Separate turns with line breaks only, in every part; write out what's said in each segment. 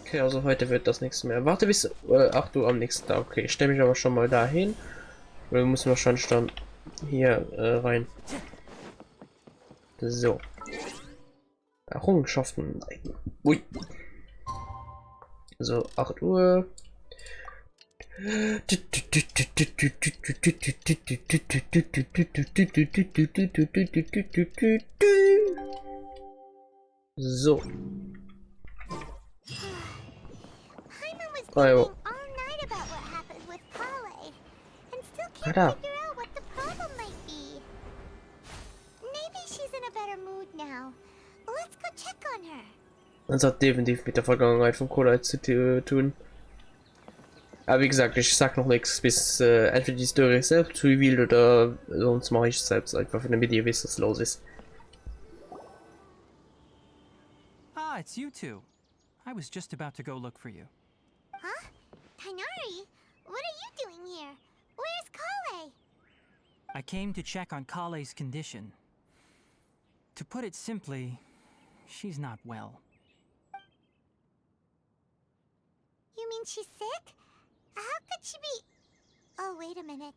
Okay, also heute wird das nichts mehr. Warte bis 8 Uhr am nächsten Tag. Okay, ich stelle mich aber schon mal dahin. Oder muss man schon hier rein. So. Errungenschaften. Ui. So, 8 Uhr. So. Also. Alter. Das hat definitiv mit der Vergangenheit von KOBALT zu tun. Aber wie gesagt, ich sag noch nichts, bis entweder die Story selbst revealed oder sonst mache ich selbst einfach, damit ihr wisst, was los ist.
Ah, it's you two. I was just about to go look for you.
Huh? Tainari? What are you doing here? Where's Kale?
I came to check on Kale's condition. To put it simply, she's not well.
You mean she's sick? How could she be... Oh, wait a minute.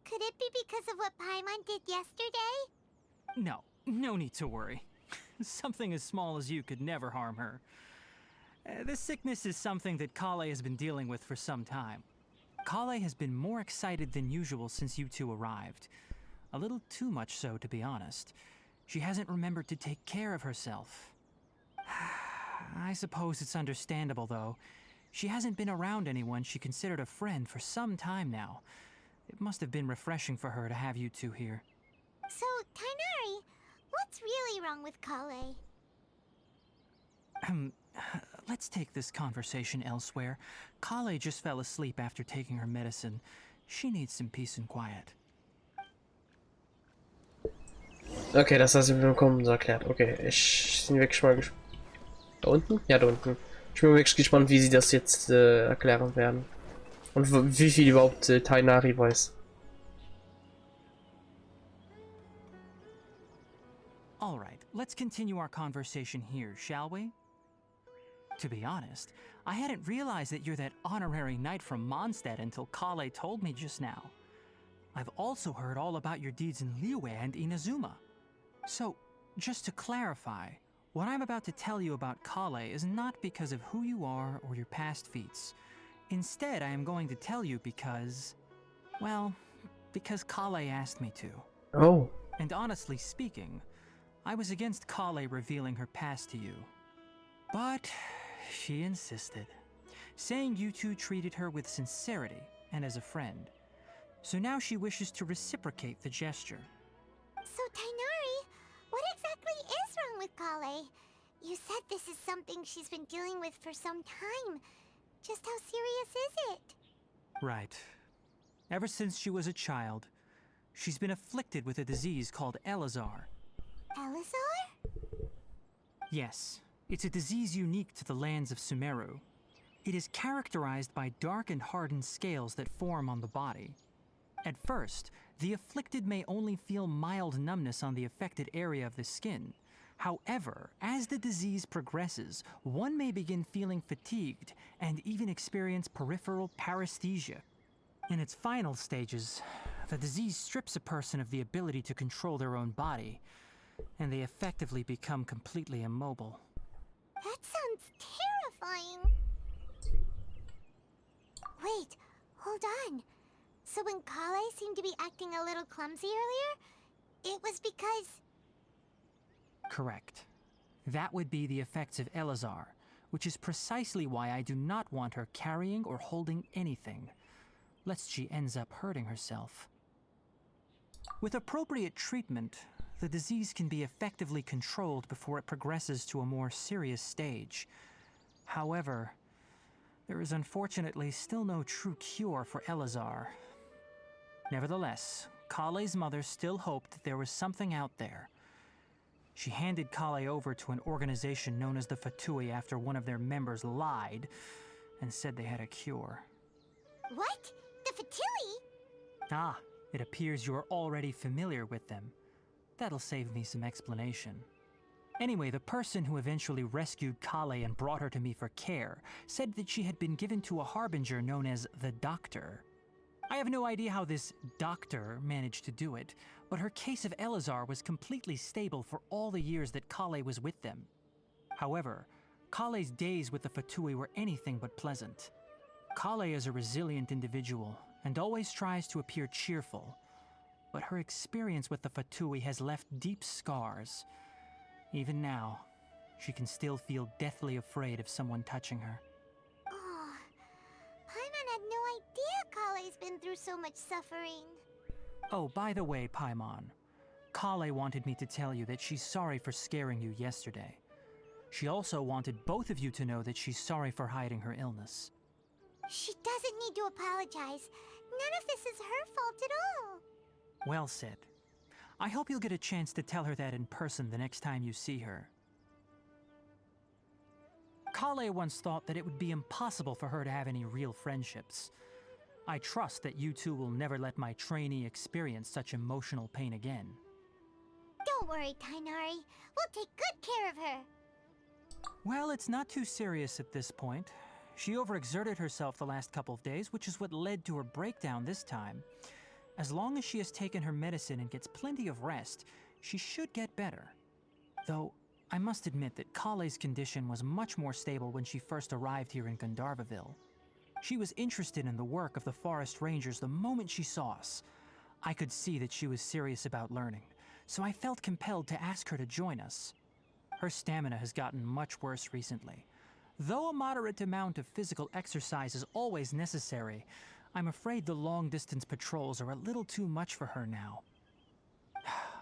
Could it be because of what Paimon did yesterday?
No need to worry. Something as small as you could never harm her. This sickness is something that Kale has been dealing with for some time. Kale has been more excited than usual since you two arrived. A little too much so, to be honest. She hasn't remembered to take care of herself. I suppose it's understandable, though. She hasn't been around anyone she considered a friend for some time now. It must have been refreshing for her to have you two here.
So, Tainari, what's really wrong with Kale?
Let's take this conversation elsewhere. Kale just fell asleep after taking her medicine. She needs some peace and quiet.
Okay, das hast du mir bekommen, so erklärt. Okay, ich bin wirklich mal gespannt. Da unten? Ja, da unten. Ich bin wirklich gespannt, wie sie das jetzt erklären werden. Und wie viel überhaupt Tainari weiß.
Alright, let's continue our conversation here, shall we? To be honest, I hadn't realized that you're that honorary knight from Mondstadt until Kale told me just now. I've also heard all about your deeds in Liyue and Inazuma. So, just to clarify, what I'm about to tell you about Kale is not because of who you are or your past feats. Instead, I am going to tell you because... well, because Kale asked me to.
Oh.
And honestly speaking, I was against Kale revealing her past to you. But she insisted, saying you two treated her with sincerity and as a friend. So now she wishes to reciprocate the gesture.
So, Tainari, what exactly is wrong with Kale? You said this is something she's been dealing with for some time. Just how serious is it?
Right. Ever since she was a child, she's been afflicted with a disease called Elazar.
Elazar?
Yes, it's a disease unique to the lands of Sumeru. It is characterized by dark and hardened scales that form on the body. At first, the afflicted may only feel mild numbness on the affected area of the skin. However, as the disease progresses, one may begin feeling fatigued and even experience peripheral paresthesia. In its final stages, the disease strips a person of the ability to control their own body, and they effectively become completely immobile.
That sounds terrifying. Wait, hold on. So when Kale seemed to be acting a little clumsy earlier, it was because...
Correct. That would be the effects of Elazar, which is precisely why I do not want her carrying or holding anything, lest she ends up hurting herself. With appropriate treatment, the disease can be effectively controlled before it progresses to a more serious stage. However, there is unfortunately still no true cure for Elazar. Nevertheless, Kale's mother still hoped that there was something out there. She handed Kale over to an organization known as the Fatui after one of their members lied and said they had a cure.
What? The Fatui?
Ah, it appears you're already familiar with them. That'll save me some explanation. Anyway, the person who eventually rescued Kale and brought her to me for care said that she had been given to a harbinger known as the Doctor. I have no idea how this doctor managed to do it, but her case of Elazar was completely stable for all the years that Kale was with them. However, Kale's days with the Fatui were anything but pleasant. Kale is a resilient individual and always tries to appear cheerful, but her experience with the Fatui has left deep scars. Even now, she can still feel deathly afraid of someone touching her.
Oh, Paimon had no idea Kale's been through so much suffering.
Oh, by the way, Paimon, Kale wanted me to tell you that she's sorry for scaring you yesterday. She also wanted both of you to know that she's sorry for hiding her illness.
She doesn't need to apologize. None of this is her fault at all.
Well said. I hope you'll get a chance to tell her that in person the next time you see her. Kale once thought that it would be impossible for her to have any real friendships. I trust that you two will never let my trainee experience such emotional pain again.
Don't worry, Tainari. We'll take good care of her.
Well, it's not too serious at this point. She overexerted herself the last couple of days, which is what led to her breakdown this time. As long as she has taken her medicine and gets plenty of rest, she should get better. Though, I must admit that Kale's condition was much more stable when she first arrived here in Gandharvaville. She was interested in the work of the forest rangers the moment she saw us. I could see that she was serious about learning, so I felt compelled to ask her to join us. Her stamina has gotten much worse recently. Though a moderate amount of physical exercise is always necessary, I'm afraid the long-distance patrols are a little too much for her now.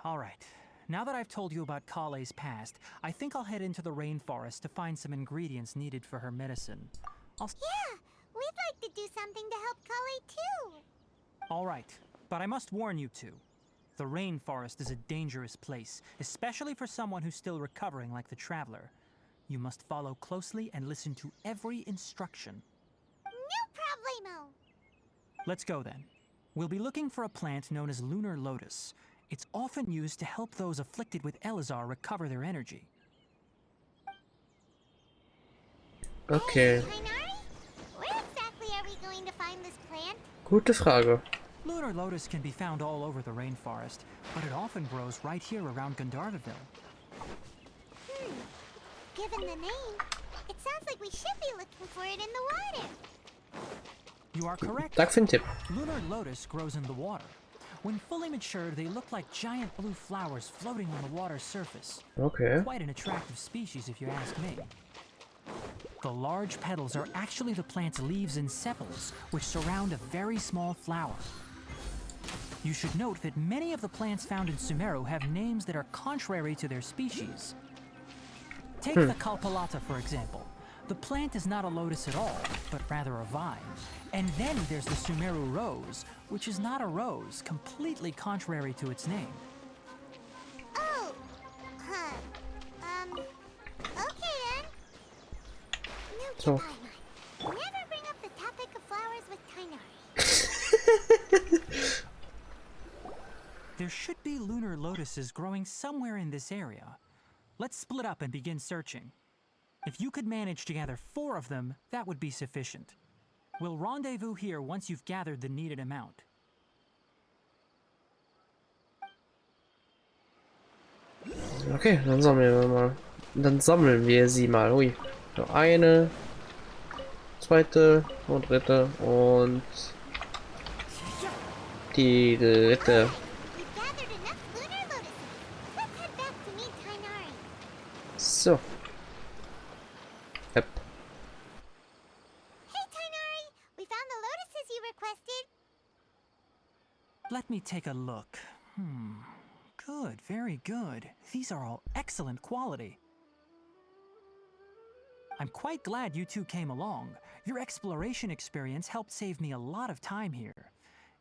All right, now that I've told you about Kale's past, I think I'll head into the rainforest to find some ingredients needed for her medicine.
Yeah, we'd like to do something to help Kale too.
All right, but I must warn you two. The rainforest is a dangerous place, especially for someone who's still recovering like the Traveler. You must follow closely and listen to every instruction.
No problemo.
Let's go then. We'll be looking for a plant known as lunar lotus. It's often used to help those afflicted with Elazar recover their energy.
Okay.
Hey, Tainari? Where exactly are we going to find this plant?
Gute Frage.
Lunar lotus can be found all over the rainforest, but it often grows right here around Gandharvaville.
Given the name, it sounds like we should be looking for it in the water.
You are correct.
Dank für den Tipp.
Lunar lotus grows in the water. When fully matured, they look like giant blue flowers floating on the water's surface.
Okay.
Quite an attractive species if you ask me. The large petals are actually the plant's leaves and sepals, which surround a very small flower. You should note that many of the plants found in Sumeru have names that are contrary to their species. Take the Kalpalata, for example. The plant is not a lotus at all, but rather a vine. And then there's the Sumeru rose, which is not a rose, completely contrary to its name.
Oh, huh. Okay then. Note to
So.
Paimon. Never bring up the topic of flowers with Tainari.
There should be lunar lotuses growing somewhere in this area. Let's split up and begin searching. If you could manage to gather 4 of them, that would be sufficient. We'll rendezvous here once you've gathered the needed amount.
Okay, dann sammeln wir mal. Dann sammeln wir sie mal. Ui. So, eine, zweite und dritte und die dritte.
We've gathered enough lunar lotuses. Let's head back to meet Tainari.
So. Yep.
Hey Tainari, we found the lotuses you requested.
Let me take a look. Good, very good. These are all excellent quality. I'm quite glad you two came along. Your exploration experience helped save me a lot of time here.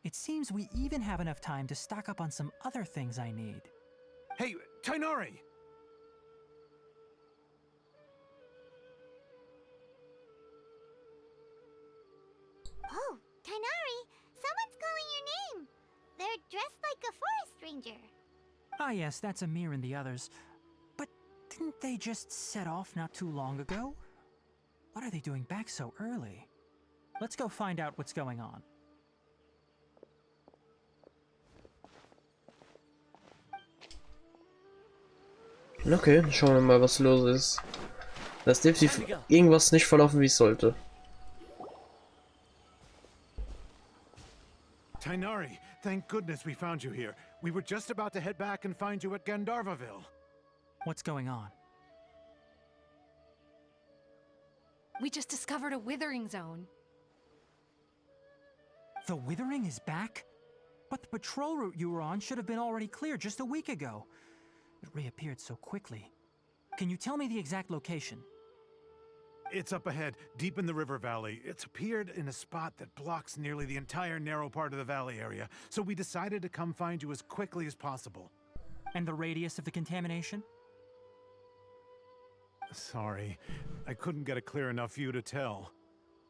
It seems we even have enough time to stock up on some other things I need.
Hey, Tainari!
Oh, Tainari, someone's calling your name. They're dressed like a forest ranger.
Ah yes, that's Amir and the others. But Didn't they just set off not too long ago? What are they doing back so early? Let's go find out what's going on.
Okay, schauen wir mal, was los ist. Das definitiv irgendwas nicht verlaufen, wie es sollte.
Tainari, thank goodness we found you here. We were just about to head back and find you at Gandharvaville.
What's going on?
We just discovered a withering zone.
The withering is back? But the patrol route you were on should have been already clear just a week ago. It reappeared so quickly. Can you tell me the exact location?
It's up ahead, deep in the river valley. It's appeared in a spot that blocks nearly the entire narrow part of the valley area, so we decided to come find you as quickly as possible.
And the radius of the contamination?
Sorry, I couldn't get a clear enough view to tell.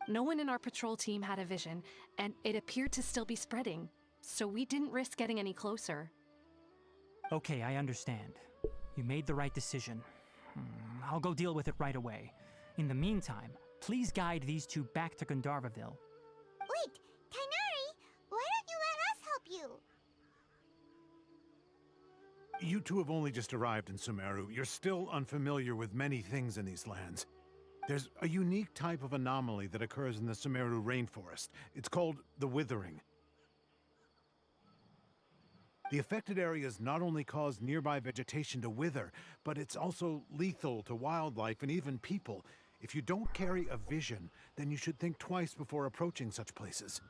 No one in our patrol team had a vision, and it appeared to still be spreading, so we didn't risk getting any closer.
Okay, I understand. You made the right decision. I'll go deal with it right away. In the meantime, please guide these two back to Gandharvaville.
Wait, Tainari, why don't you let us help you?
You two have only just arrived in Sumeru. You're still unfamiliar with many things in these lands. There's a unique type of anomaly that occurs in the Sumeru rainforest. It's called the withering. The affected areas not only cause nearby vegetation to wither, but it's also lethal to wildlife and even people. If you don't carry a vision, then you should think twice before approaching such places.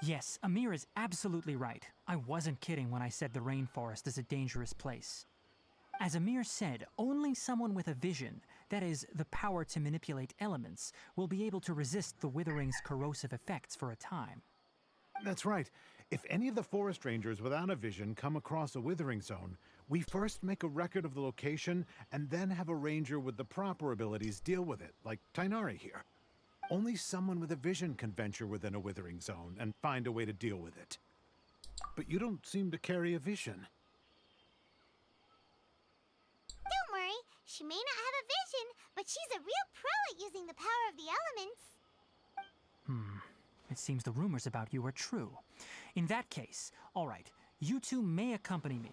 Yes, Amir is absolutely right. I wasn't kidding when I said the rainforest is a dangerous place. As Amir said, only someone with a vision, that is, the power to manipulate elements, will be able to resist the withering's corrosive effects for a time.
That's right. If any of the forest rangers without a vision come across a withering zone, we first make a record of the location and then have a ranger with the proper abilities deal with it, like Tainari here. Only someone with a vision can venture within a withering zone and find a way to deal with it. But you don't seem to carry a vision.
Don't worry, she may not have a vision, but she's a real pro at using the power of the elements.
It seems the rumors about you are true. In that case, all right, you two may accompany me.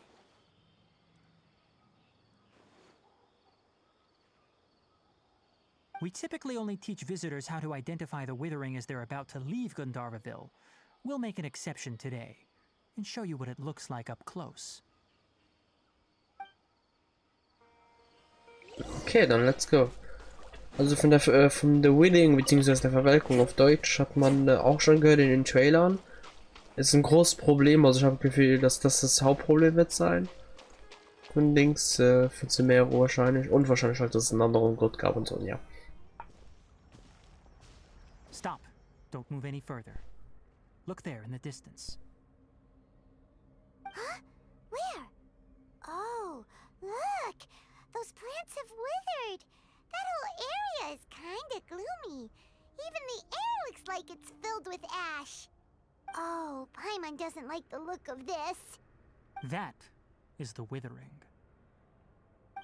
We typically only teach visitors how to identify the withering as they're about to leave Gandharvaville. We'll make an exception today and show you what it looks like up close.
Okay, dann let's go. Also von der Winning bzw. der Verwelkung auf Deutsch hat man auch schon gehört in den Trailern. Ist ein großes Problem, also ich habe das Gefühl, dass das Hauptproblem wird sein. Und links für Zowie wahrscheinlich und wahrscheinlich halt, dass es einen anderen Grund gab und so, ja.
Stop. Don't move any further. Look there in the distance.
Huh? Where? Oh, look! Those plants have withered! That whole area is kinda gloomy. Even the air looks like it's filled with ash. Oh, Paimon doesn't like the look of this.
That is the withering.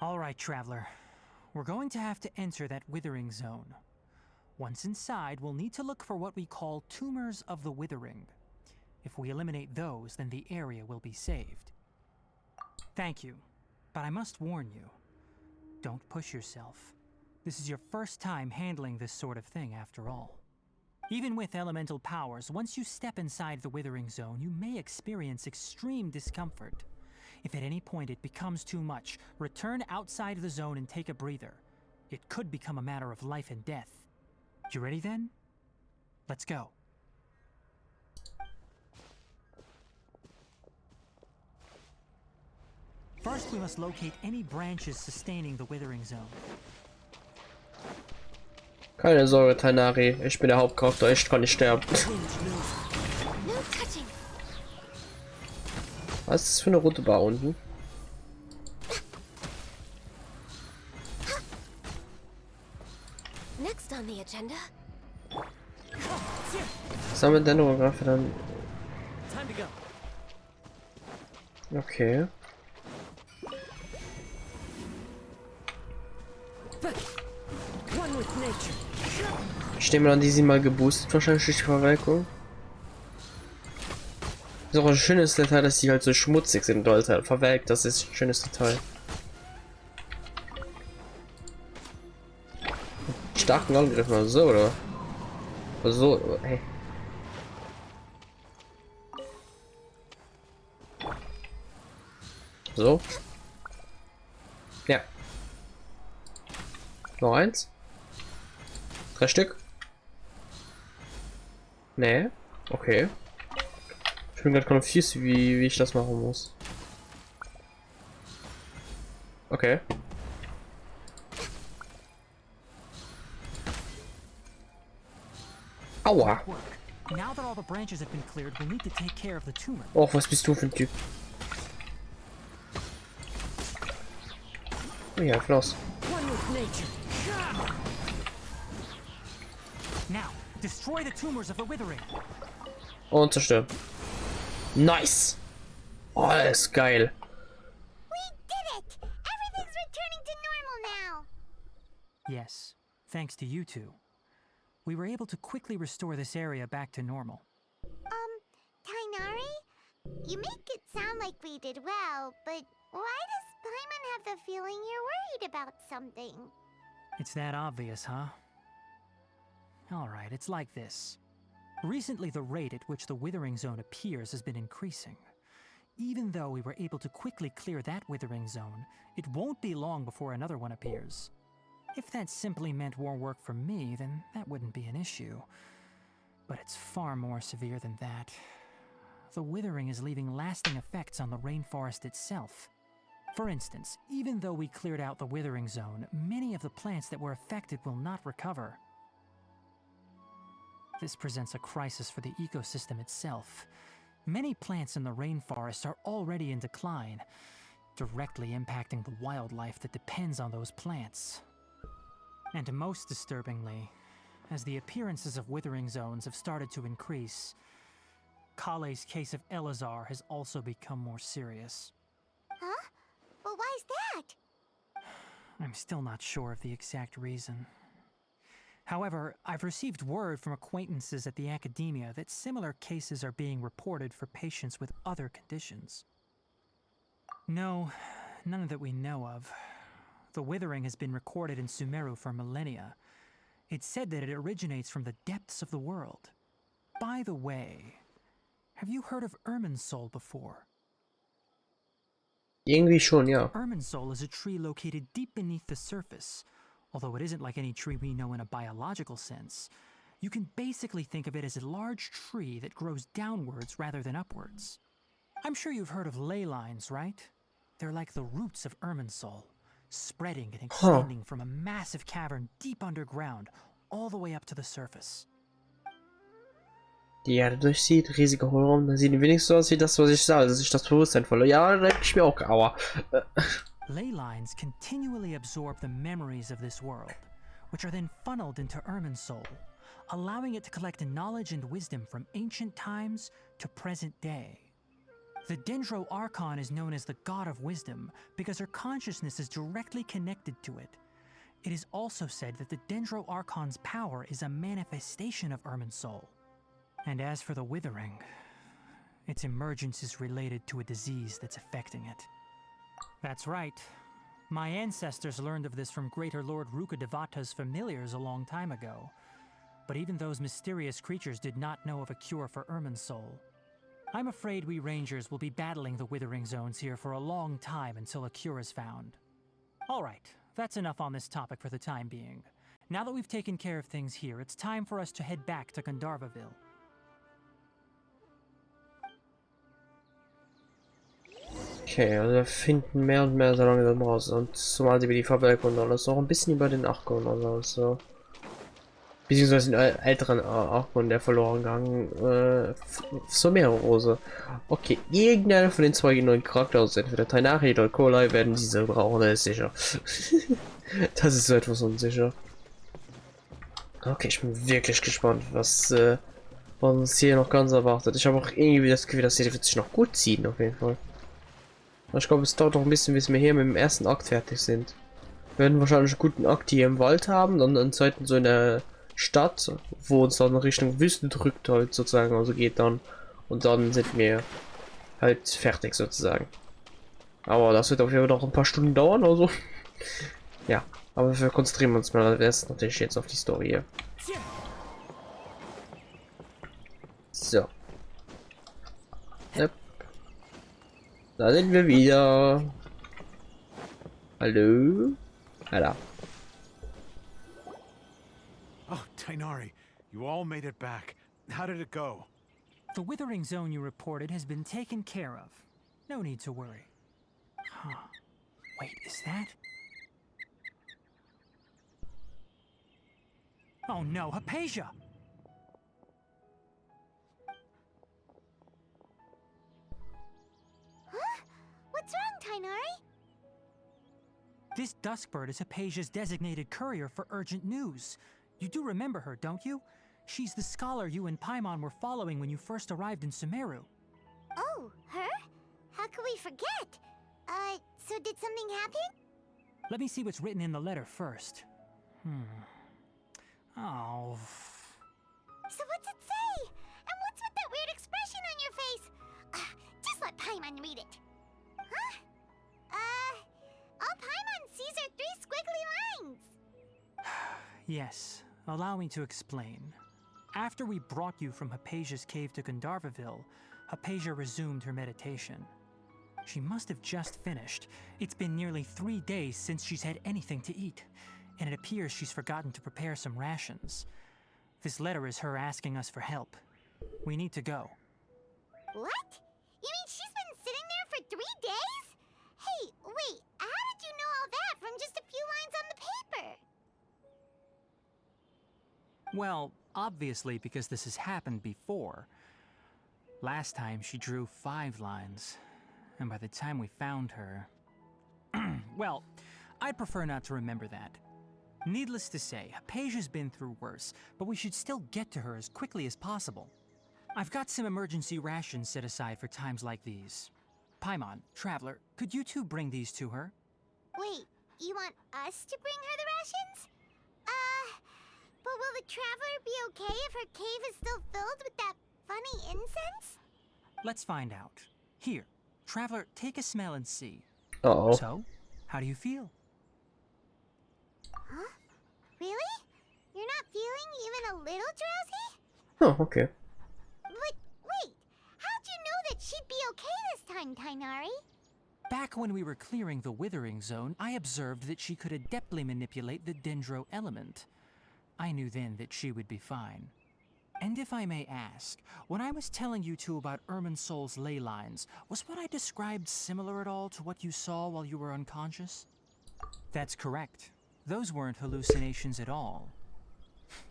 All right, traveler. We're going to have to enter that withering zone. Once inside, we'll need to look for what we call tumors of the withering. If we eliminate those, then the area will be saved. Thank you, but I must warn you. Don't push yourself. This is your first time handling this sort of thing, after all. Even with elemental powers, once you step inside the withering zone, you may experience extreme discomfort. If at any point it becomes too much, return outside the zone and take a breather. It could become a matter of life and death. You ready then? Let's go. First, we must locate any branches sustaining the withering zone.
Keine Sorge, Tainari, ich bin der Hauptcharakter, ich kann nicht sterben.
No touching.
Was ist das für eine rote Bar unten?
Next on the agenda.
Sammelt Dendrographe dann. Okay. Ich nehme an, die sind mal geboostet, wahrscheinlich durch die Verwelkung. Ist auch ein schönes Detail, dass die halt so schmutzig sind, Alter. Verwelkt, das ist ein schönes Detail. Starken Angriff mal so, oder? So, hey. So. Ja. Noch eins. 3 Stück. Nee. Okay. Ich bin gerade confused, wie ich das machen muss. Okay. Aua.
Now that all the branches have been cleared, we'll need to take care of the tumor.
Och, was bist du für ein Typ? Oh ja, Floss.
Now, destroy the tumors of the withering.
Und zerstören. Nice. Oh, das ist geil.
We did it! Everything's returning to normal now!
Yes, thanks to you two. We were able to quickly restore this area back to normal.
Tainari? You make it sound like we did well, but why does Paimon have the feeling you're worried about something?
It's that obvious, huh? Alright, it's like this. Recently, the rate at which the withering zone appears has been increasing. Even though we were able to quickly clear that withering zone, it won't be long before another one appears. If that simply meant more work for me, then that wouldn't be an issue. But it's far more severe than that. The withering is leaving lasting effects on the rainforest itself. For instance, even though we cleared out the withering zone, many of the plants that were affected will not recover. This presents a crisis for the ecosystem itself. Many plants in the rainforest are already in decline, directly impacting the wildlife that depends on those plants. And most disturbingly, as the appearances of withering zones have started to increase, Kale's case of Elazar has also become more serious.
Huh? But why's that?
I'm still not sure of the exact reason. However, I've received word from acquaintances at the academia that similar cases are being reported for patients with other conditions. No, none that we know of. The withering has been recorded in Sumeru for millennia. It's said that it originates from the depths of the world. By the way, have you heard of Irminsul before?
Irgendwie schon, ja.
Irminsul is a tree located deep beneath the surface. Although it isn't like any tree we know in a biological sense. You can basically think of it as a large tree that grows downwards rather than upwards. I'm sure you've heard of ley lines, right? They're like the roots of Irminsul, spreading and extending from a massive cavern deep underground, all the way up to the surface.
Die Erde durchzieht, riesige Hohlraum, da sieht wenigstens so aus wie das, was ich sah, dass ich das Bewusstsein verlor. Ja, da denke ich mir auch, aua.
Ley lines continually absorb the memories of this world, which are then funneled into Irminsul, allowing it to collect knowledge and wisdom from ancient times to present day. The Dendro Archon is known as the God of Wisdom because her consciousness is directly connected to it. It is also said that the Dendro Archon's power is a manifestation of Irminsul. And as for the Withering, its emergence is related to a disease that's affecting it. That's right. My ancestors learned of this from Greater Lord Rukadevata's familiars a long time ago. But even those mysterious creatures did not know of a cure for Irminsul. I'm afraid we Rangers will be battling the Withering Zones here for a long time until a cure is found. Alright, that's enough on this topic for the time being. Now that we've taken care of things here, it's time for us to head back to Gandharvaville.
Okay, also wir finden mehr und mehr so langsam raus. Und zumal über die Verwelkung und alles, auch ein bisschen über den Archon und alles so. Beziehungsweise den älteren Archon, der verloren gegangen. So mehrere Rose. Okay, irgendeiner von den zwei neuen Charakteren, also entweder Tainari oder Kolai, werden diese brauchen, das ist sicher. Das ist so etwas unsicher. Okay, ich bin wirklich gespannt, was uns hier noch ganz erwartet. Ich habe auch irgendwie das Gefühl, dass sie wird sich noch gut ziehen, auf jeden Fall. Ich glaube, es dauert noch ein bisschen, bis wir hier mit dem ersten Akt fertig sind. werden wahrscheinlich einen guten Akt hier im Wald haben, dann in zweiten so eine Stadt, wo uns dann Richtung Wüste drückt halt sozusagen, also geht dann und dann sind wir halt fertig sozusagen. Aber das wird auf jeden Fall noch ein paar Stunden dauern, also ja, aber wir konzentrieren uns mal erst natürlich jetzt auf die Story hier. So. Yep. Da sind wir wieder. Hallo? Hallo.
Oh, Tainari, you all made it back. How did it go?
The withering zone you reported has been taken care of. No need to worry. Huh. Wait, is that? Oh no, Hypatia!
Huh? What's wrong, Tainari?
This Duskbird is Hypatia's designated courier for urgent news. You do remember her, don't you? She's the scholar you and Paimon were following when you first arrived in Sumeru.
Oh, her? How could we forget? So did something happen?
Let me see what's written in the letter first. Oh.
So what's it say? And what's with that weird expression on your face? Just let Paimon read it. Huh? All Paimon sees are 3 squiggly lines.
Yes, allow me to explain. After we brought you from Hypatia's cave to Gandharvaville, Hypatia resumed her meditation. She must have just finished. It's been nearly 3 days since she's had anything to eat, and it appears she's forgotten to prepare some rations. This letter is her asking us for help. We need to go.
What? You mean she's been sitting there for 3 days? Hey, wait, how did you know all that from just a few lines on the paper?
Well, obviously because this has happened before. Last time she drew 5 lines, and by the time we found her... Well, I'd prefer not to remember that. Needless to say, Hypatia's been through worse, but we should still get to her as quickly as possible. I've got some emergency rations set aside for times like these. Paimon, Traveler, could you two bring these to her?
Wait, you want us to bring her the rations? But will the Traveler be okay if her cave is still filled with that funny incense?
Let's find out. Here, Traveler, take a smell and see.
Uh-oh.
So, how do you feel?
Huh? Really? You're not feeling even a little drowsy?
Oh, okay.
But wait, how'd you know that she'd be okay this time, Tainari?
Back when we were clearing the withering zone, I observed that she could adeptly manipulate the dendro element. I knew then that she would be fine. And if I may ask, when I was telling you two about Irminsol's ley lines, was what I described similar at all to what you saw while you were unconscious? That's correct. Those weren't hallucinations at all.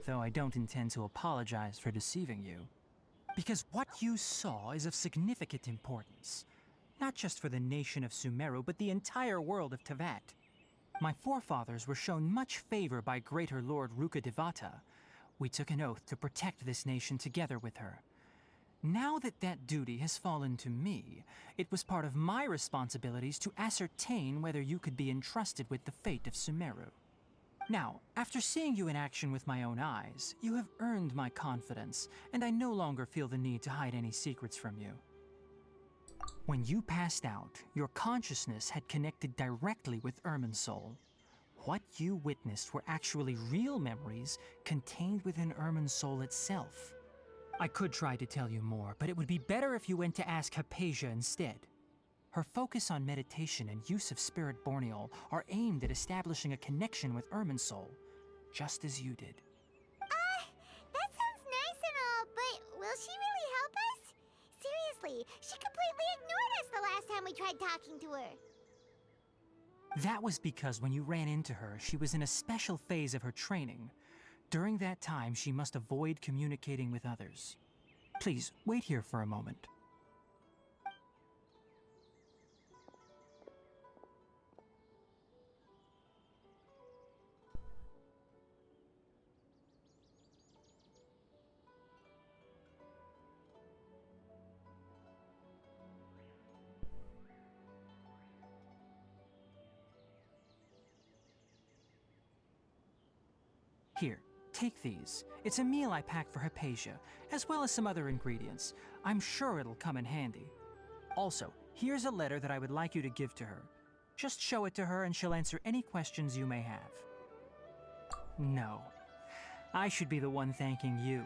Though I don't intend to apologize for deceiving you. Because what you saw is of significant importance. Not just for the nation of Sumeru, but the entire world of Tevat. My forefathers were shown much favor by Greater Lord Rukkhadevata. We took an oath to protect this nation together with her. Now that that duty has fallen to me, it was part of my responsibilities to ascertain whether you could be entrusted with the fate of Sumeru. Now, after seeing you in action with my own eyes, you have earned my confidence, and I no longer feel the need to hide any secrets from you. When you passed out, your consciousness had connected directly with Irminsul. What you witnessed were actually real memories contained within Irminsul itself. I could try to tell you more, but it would be better if you went to ask Hypatia instead. Her focus on meditation and use of Spirit Borneol are aimed at establishing a connection with Irminsul, just as you did.
That sounds nice and all, but will she really help us? Seriously, she completely ignored us the last time we tried talking to her.
That was because when you ran into her, she was in a special phase of her training. During that time, she must avoid communicating with others. Please, wait here for a moment. Here, take these. It's a meal I packed for Hypatia, as well as some other ingredients. I'm sure it'll come in handy. Also, here's a letter that I would like you to give to her. Just show it to her and she'll answer any questions you may have. No. I should be the one thanking you.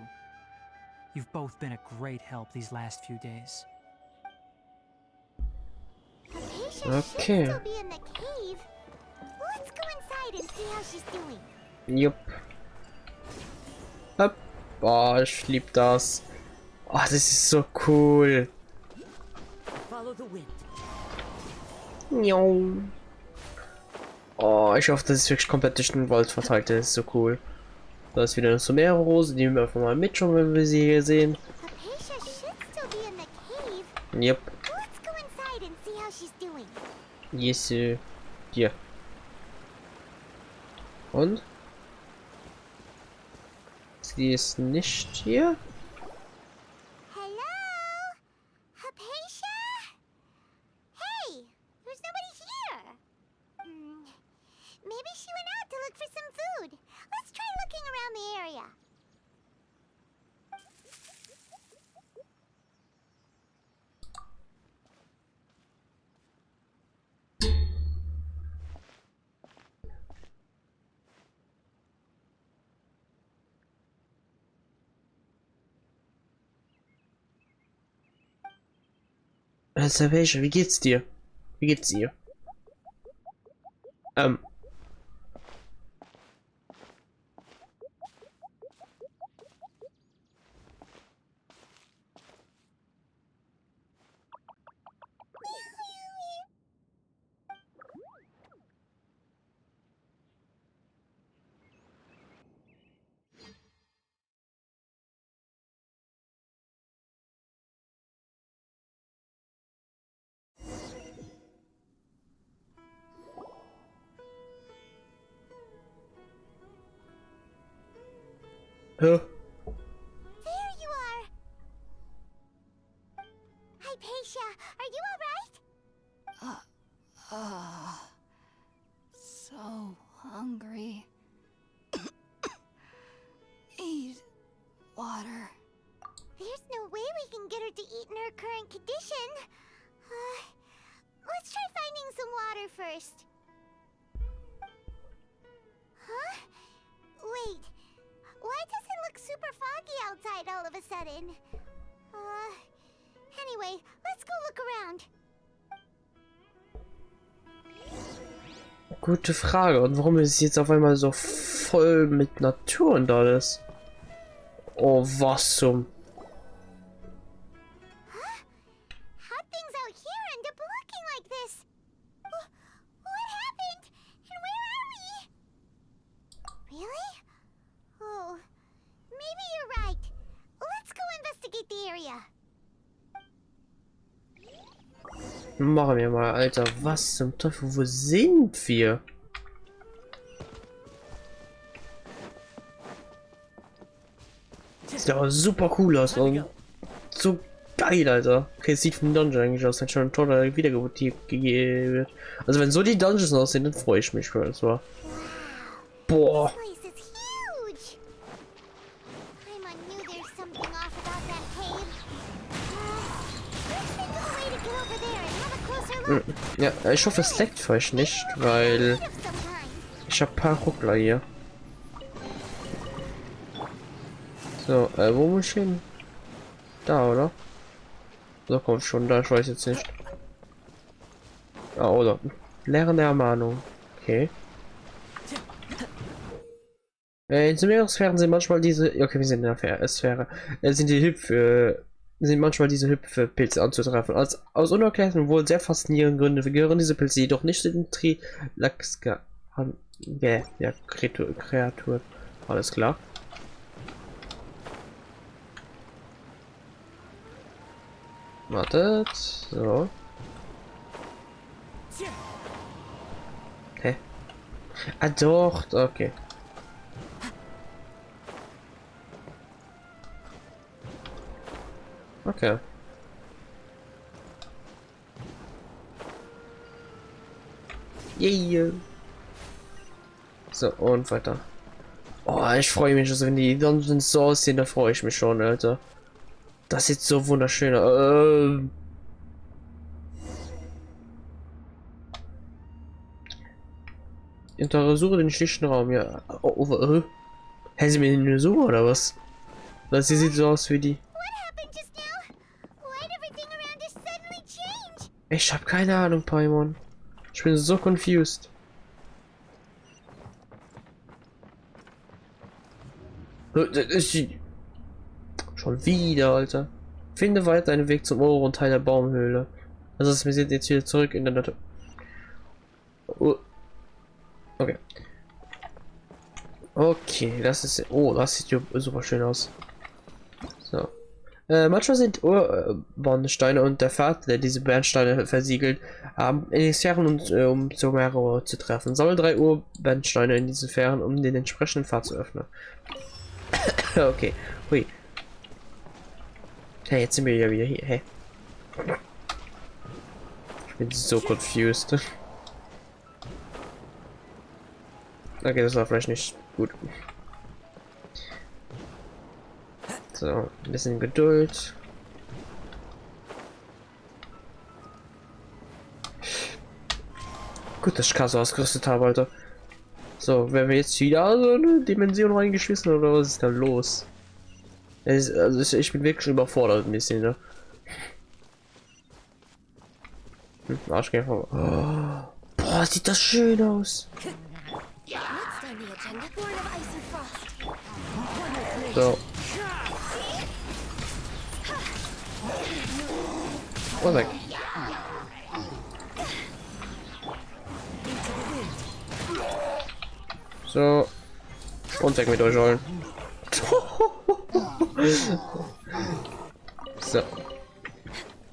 You've both been a great help these last few days.
Hypatia should
Okay.
still be in the cave. Let's go inside and see how she's doing.
Jupp. Hopp. Oh, ich lieb das. Oh, das ist so cool.
Follow the wind.
Jo. Oh, ich hoffe, das ist wirklich komplett durch den Wald verteilt. Das ist so cool. Da ist wieder eine Sumerrose, die nehmen wir einfach mal mit, schon wenn wir sie hier sehen.
Hypatia should still be in the cave.
Yep.
Let's go inside and see how she's doing.
Yes, hier. Und? Sie ist nicht hier.
Hello? Hypatia? Hey, there's nobody here. Maybe she went out to look for some food. Let's try looking around the area.
Salvation, wie geht's dir? Wie geht's ihr? Huh?
There you are. Hypatia, are you alright?
So hungry. Eat water.
There's no way we can get her to eat in her current condition. Let's try finding some water first. Huh? Wait. Why does it look super foggy outside all of a sudden? Anyway, let's go look around.
Gute Frage. Und warum ist es jetzt auf einmal so voll mit Natur und alles? Oh, was zum...
How things out here end up looking like this? What happened? And where are we? Really? Oh, maybe you're right. Let's go investigate the area.
Machen wir mal, Alter. Was zum Teufel? Wo sind wir? Sieht aber super cool aus und so geil, Alter. Okay, es sieht vom Dungeon eigentlich aus, wenn schon ein toller Wiedergeburt gegeben wird. Also wenn so die Dungeons aussehen, dann freue ich mich, weil das war. Boah.
This place is huge. I knew there's something off about that cave. Let's think of a way to get over there and have a closer look.
Ja, ich hoffe, es leckt für euch nicht, weil
Of some kind.
ich habe ein paar Ruckler hier. So, wo muss ich hin? Da, oder? So, kommt schon da, ich weiß jetzt nicht. Ah, oder? Lernende Ermahnung. Okay. In Sphären sind manchmal diese. Okay, wir sind in der Sphäre. Sind manchmal diese Hüpfpilze anzutreffen. Aus unerklärten, wohl sehr faszinierenden Gründen gehören diese Pilze jedoch nicht zu den Kreaturen. Alles klar. Wartet. So. Hä? Ah doch, okay. Okay. Yeah. So, und weiter. Oh, ich freue mich, also wenn die Dungeons so aussehen, da freue ich mich schon, Alter. Das sieht so wunderschön aus. Untersuche den schlichten Raum, ja. Hä, sie mir eine Suche oder was? Das hier sieht so aus wie die. Ich habe keine Ahnung, Paimon. Ich bin so confused. Das ist schon wieder, Alter. Finde weiter einen Weg zum oberen Teil der Baumhöhle. Also wir sind jetzt wieder zurück in der Natur. Oh. Okay. Okay, das ist. Oh, das sieht ja super schön aus. So. Manchmal sind Bernsteine und der Pfad, der diese Bernsteine versiegelt, haben in die Sphären, um ZOWIE zu treffen. Sammle 3 Bernsteine in diese Sphären, um den entsprechenden Pfad zu öffnen. Okay. Hui. Hey, jetzt sind wir ja wieder hier. Hey. Ich bin so confused. Okay, das war vielleicht nicht gut. So, ein bisschen Geduld. Gut, dass ich Kasse ausgerüstet habe, Alter. So, werden wir jetzt wieder so eine Dimension reingeschmissen oder was ist da los? Also ich bin wirklich überfordert ein bisschen, ne? Arschkäfer. Oh, boah, sieht das schön aus. So. Oh, weg. So. Und weg mit euch allen. So.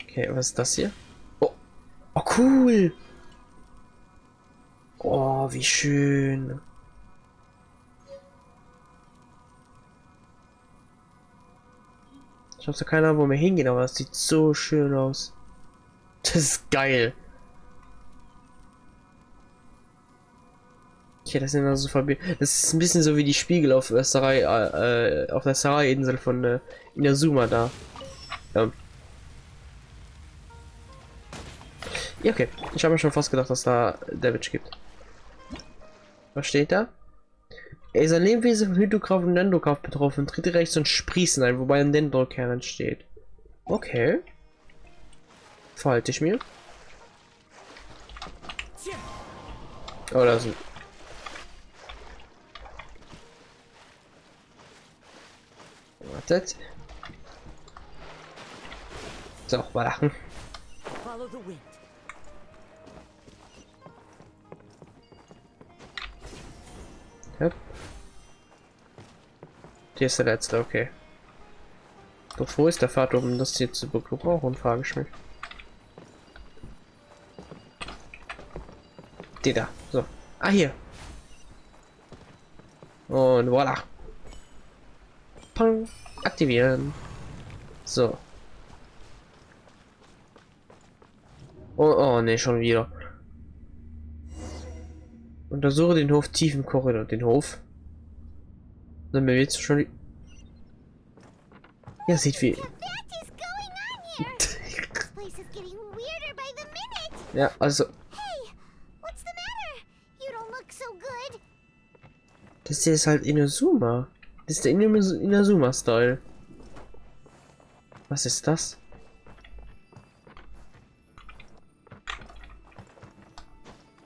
Okay, was ist das hier? Oh, oh cool. Oh, wie schön. Ich habe so keine Ahnung, wo wir hingehen, aber es sieht so schön aus. Das ist geil. Okay, das sind also das ist ein bisschen so wie die Spiegel auf der Sarai-Insel von Inazuma da. Ja, okay. Ich habe mir schon fast gedacht, dass da Damage gibt. Was steht da? Er ist ein Lebewesen von Hydrokraft und Dendrokraft betroffen. Tritt rechts und Sprießen ein, wobei ein Dendrokern entsteht. Okay. Verhalte ich mir. Oh, da sind. Wartet. So, mal lachen.
Follow the wind.
Ja. Hier ist der letzte, okay. Doch wo ist der Pfad, um das hier zu brauchen, frage ich mich. Die da, so. Ah, hier. Und voilà. Pang. Aktivieren. So. Oh, oh ne, schon wieder. Untersuche den Hof tief im Korridor. Den Hof? Dann mir jetzt schon. Ja, sieht wie. Ja, also. Das hier ist halt Inazuma. Das ist der Inazuma-Style. Was ist das?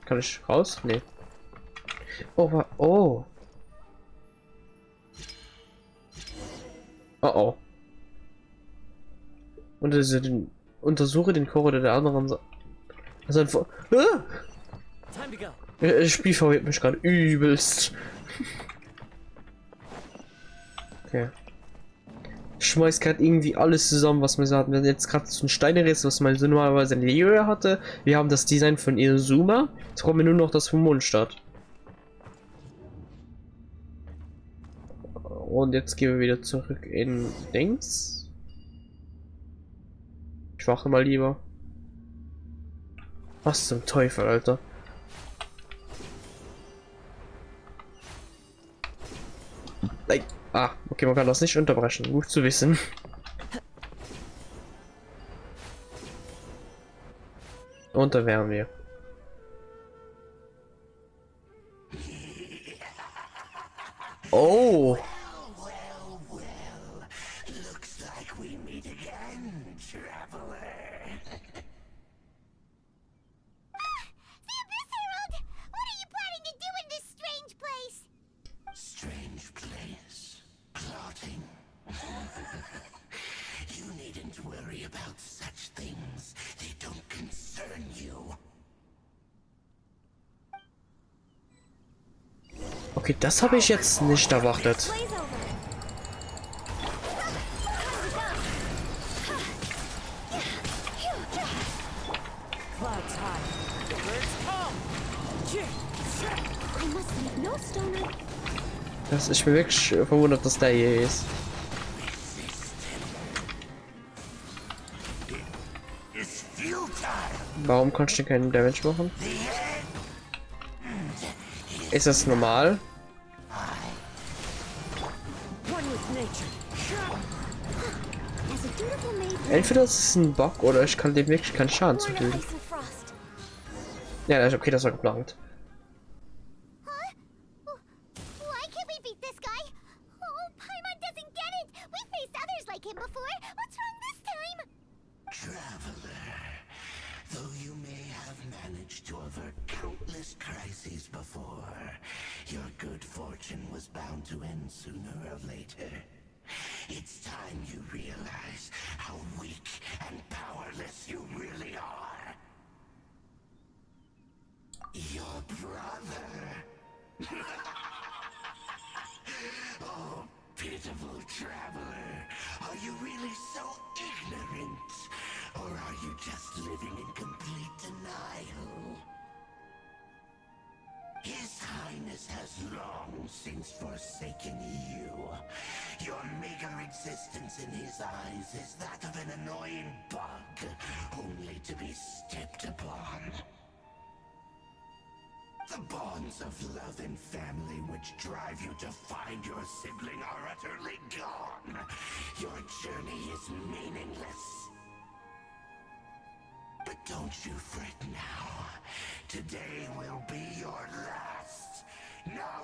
Kann ich raus? Nee. Oh, oh. Oh, oh. Untersuche den Korridor der anderen Seite. Also das Spiel verwirrt mich gerade übelst. Okay. Ich schmeiß gerade irgendwie alles zusammen, was wir so hatten. Wir hatten jetzt gerade so ein Steinerriss, was man so normalerweise in Leo hatte. Wir haben das Design von Inazuma. Jetzt brauchen wir nur noch das vom Mondstadt. Und jetzt gehen wir wieder zurück in Dings. Ich wache mal lieber. Was zum Teufel, Alter. Nein. Ah, okay, man kann das nicht unterbrechen. Gut zu wissen. Und da wären wir. Oh.
Looks like we meet again, traveler.
The Abyss Herald! What are you planning to do in this strange place?
Strange place. Plotting. You needn't worry about such things. They don't concern you.
Okay, das habe ich jetzt nicht erwartet.
Clouds high. The birds come.
I must leave no stoner.
Das ich bin wirklich verwundert, dass der hier ist.
It's futile.
Warum kannst du keinen Damage machen? Ist das normal?
One with nature.
As a dutiful maid,
Entweder es ist ein Bug oder ich kann dem wirklich keinen Schaden
born of
zufügen.
ice and frost.
Ja, okay, das war geplant.
Huh? Why can't we beat this guy? Oh, Paimon doesn't get it. We faced others like him before. What's wrong this time?
Traveler. Though you may have managed to avert countless crises before, your good fortune was bound to end sooner or later. It's time you realize how weak and powerless you really are. Your brother. Oh, pitiful traveler. Are you really so ignorant? Or are you just living in complete denial? His Highness has long since forsaken you. Your meager existence in his eyes is that of an annoying bug, only to be stepped upon. The bonds of love and family which drive you to find your sibling are utterly gone. Your journey is meaningless. But don't you fret now. Today will be your last. Now